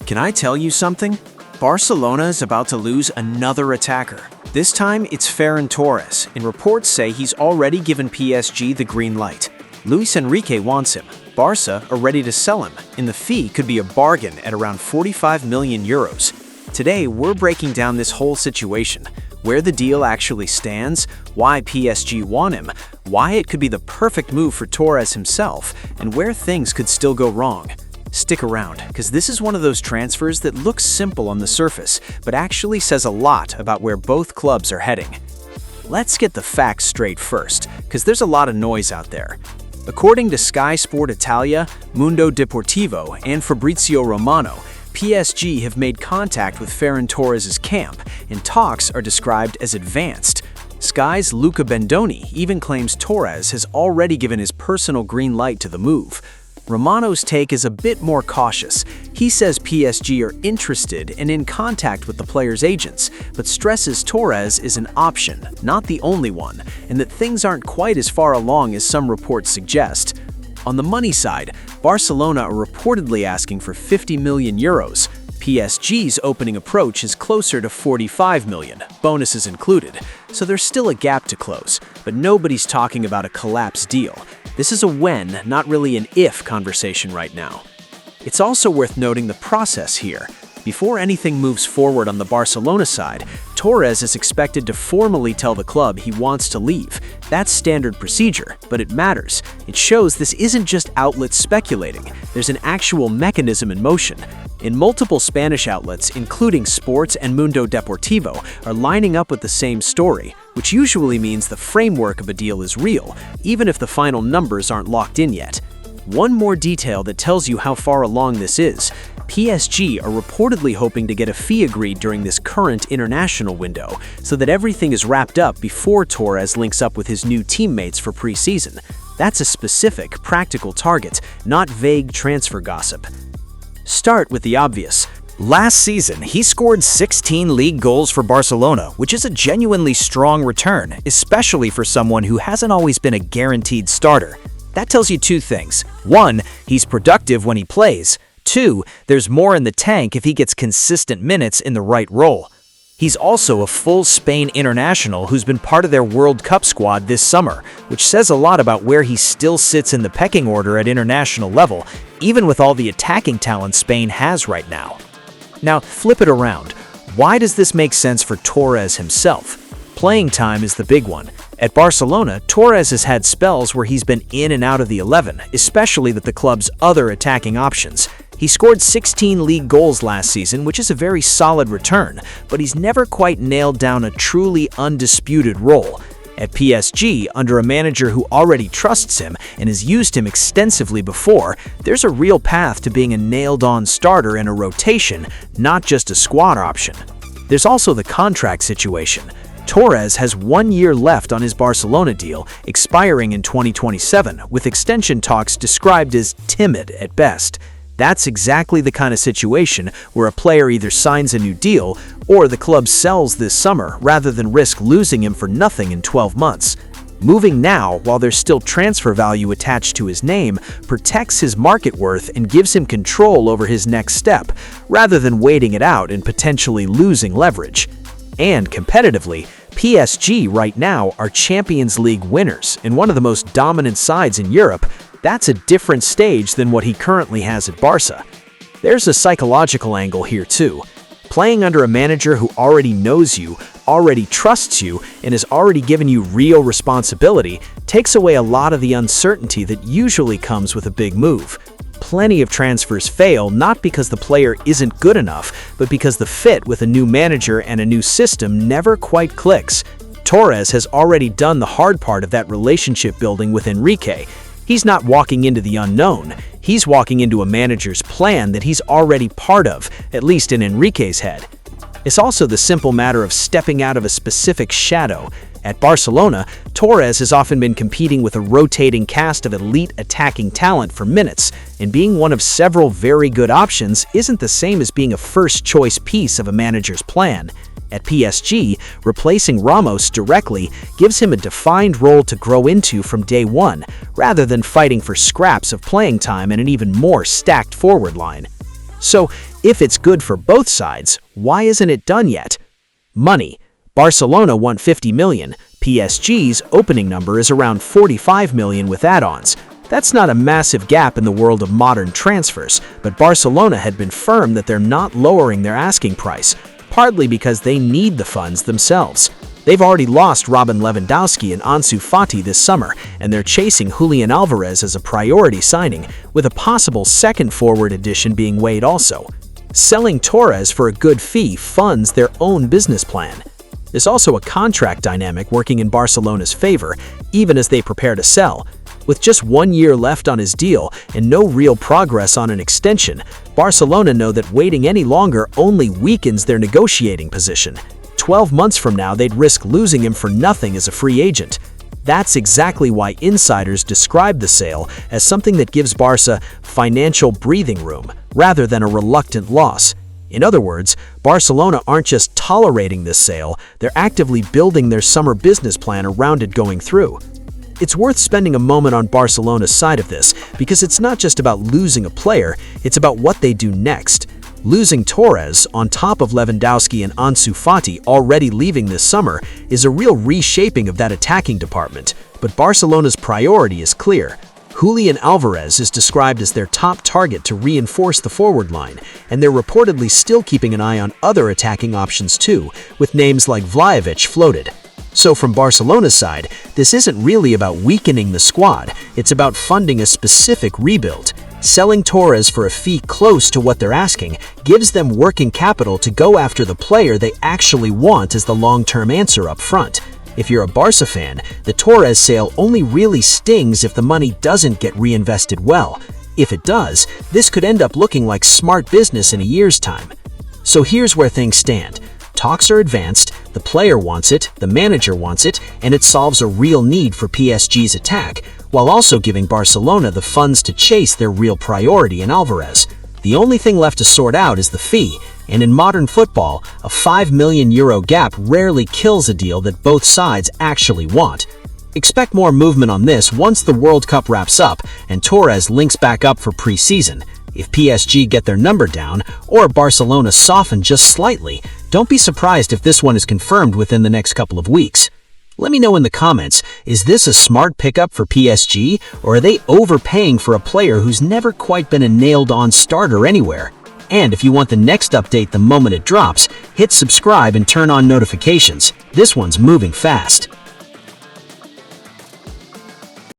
Can I tell you something? Barcelona is about to lose another attacker. This time, it's Ferran Torres, and reports say he's already given PSG the green light. Luis Enrique wants him. Barca are ready to sell him, and the fee could be a bargain at around 45 million euros. Today, we're breaking down this whole situation, where the deal actually stands, why PSG want him, why it could be the perfect move for Torres himself, and where things could still go wrong. Stick around, because this is one of those transfers that looks simple on the surface, but actually says a lot about where both clubs are heading. Let's get the facts straight first, because there's a lot of noise out there. According to Sky Sport Italia, Mundo Deportivo, and Fabrizio Romano, PSG have made contact with Ferran Torres' camp, and talks are described as advanced. Sky's Luca Bendoni even claims Torres has already given his personal green light to the move. Romano's take is a bit more cautious. He says PSG are interested and in contact with the player's agents, but stresses Torres is an option, not the only one, and that things aren't quite as far along as some reports suggest. On the money side, Barcelona are reportedly asking for 50 million euros. PSG's opening approach is closer to 45 million, bonuses included, so there's still a gap to close, but nobody's talking about a collapse deal. This is a when, not really an if conversation right now. It's also worth noting the process here. Before anything moves forward on the Barcelona side, Torres is expected to formally tell the club he wants to leave. That's standard procedure, but it matters. It shows this isn't just outlets speculating. There's an actual mechanism in motion. In multiple Spanish outlets, including Sports and Mundo Deportivo, are lining up with the same story, which usually means the framework of a deal is real, even if the final numbers aren't locked in yet. One more detail that tells you how far along this is. PSG are reportedly hoping to get a fee agreed during this current international window, so that everything is wrapped up before Torres links up with his new teammates for preseason. That's a specific, practical target, not vague transfer gossip. Start with the obvious. Last season, he scored 16 league goals for Barcelona, which is a genuinely strong return, especially for someone who hasn't always been a guaranteed starter. That tells you two things. One, he's productive when he plays. Two, there's more in the tank if he gets consistent minutes in the right role. He's also a full Spain international who's been part of their World Cup squad this summer, which says a lot about where he still sits in the pecking order at international level, even with all the attacking talent Spain has right now. Now, flip it around. Why does this make sense for Torres himself? Playing time is the big one. At Barcelona, Torres has had spells where he's been in and out of the 11, especially with the club's other attacking options. He scored 16 league goals last season, which is a very solid return, but he's never quite nailed down a truly undisputed role. At PSG, under a manager who already trusts him and has used him extensively before, there's a real path to being a nailed-on starter in a rotation, not just a squad option. There's also the contract situation. Torres has 1 year left on his Barcelona deal, expiring in 2027, with extension talks described as timid at best. That's exactly the kind of situation where a player either signs a new deal or the club sells this summer rather than risk losing him for nothing in 12 months. Moving now, while there's still transfer value attached to his name, protects his market worth and gives him control over his next step, rather than waiting it out and potentially losing leverage. And competitively, PSG right now are Champions League winners and one of the most dominant sides in Europe. That's a different stage than what he currently has at Barca. There's a psychological angle here too. Playing under a manager who already knows you, already trusts you, and has already given you real responsibility takes away a lot of the uncertainty that usually comes with a big move. Plenty of transfers fail not because the player isn't good enough, but because the fit with a new manager and a new system never quite clicks. Torres has already done the hard part of that relationship building with Enrique. He's not walking into the unknown. He's walking into a manager's plan that he's already part of, at least in Enrique's head. It's also the simple matter of stepping out of a specific shadow. At Barcelona, Torres has often been competing with a rotating cast of elite attacking talent for minutes, and being one of several very good options isn't the same as being a first-choice piece of a manager's plan. At PSG, replacing Ramos directly gives him a defined role to grow into from day one, rather than fighting for scraps of playing time and an even more stacked forward line. So, if it's good for both sides, why isn't it done yet? Money. Barcelona want 50 million. PSG's opening number is around 45 million with add-ons. That's not a massive gap in the world of modern transfers, but Barcelona had been firm that they're not lowering their asking price, partly because they need the funds themselves. They've already lost Robin Lewandowski and Ansu Fati this summer, and they're chasing Julian Alvarez as a priority signing, with a possible second forward addition being weighed also. Selling Torres for a good fee funds their own business plan. There's also a contract dynamic working in Barcelona's favor, even as they prepare to sell. With just 1 year left on his deal and no real progress on an extension, Barcelona know that waiting any longer only weakens their negotiating position. 12 months from now, they'd risk losing him for nothing as a free agent. That's exactly why insiders describe the sale as something that gives Barca financial breathing room, rather than a reluctant loss. In other words, Barcelona aren't just tolerating this sale, they're actively building their summer business plan around it going through. It's worth spending a moment on Barcelona's side of this, because it's not just about losing a player, it's about what they do next. Losing Torres, on top of Lewandowski and Ansu Fati already leaving this summer, is a real reshaping of that attacking department. But Barcelona's priority is clear. Julian Alvarez is described as their top target to reinforce the forward line, and they're reportedly still keeping an eye on other attacking options too, with names like Vlahovic floated. So from Barcelona's side, this isn't really about weakening the squad, it's about funding a specific rebuild. Selling Torres for a fee close to what they're asking gives them working capital to go after the player they actually want as the long-term answer up front. If you're a Barca fan, the Torres sale only really stings if the money doesn't get reinvested well. If it does, this could end up looking like smart business in a year's time. So here's where things stand. Talks are advanced, the player wants it, the manager wants it, and it solves a real need for PSG's attack, while also giving Barcelona the funds to chase their real priority in Alvarez. The only thing left to sort out is the fee, and in modern football, a €5 million gap rarely kills a deal that both sides actually want. Expect more movement on this once the World Cup wraps up and Torres links back up for pre-season. If PSG get their number down, or Barcelona soften just slightly, don't be surprised if this one is confirmed within the next couple of weeks. Let me know in the comments, is this a smart pickup for PSG, or are they overpaying for a player who's never quite been a nailed-on starter anywhere? And if you want the next update the moment it drops, hit subscribe and turn on notifications. This one's moving fast.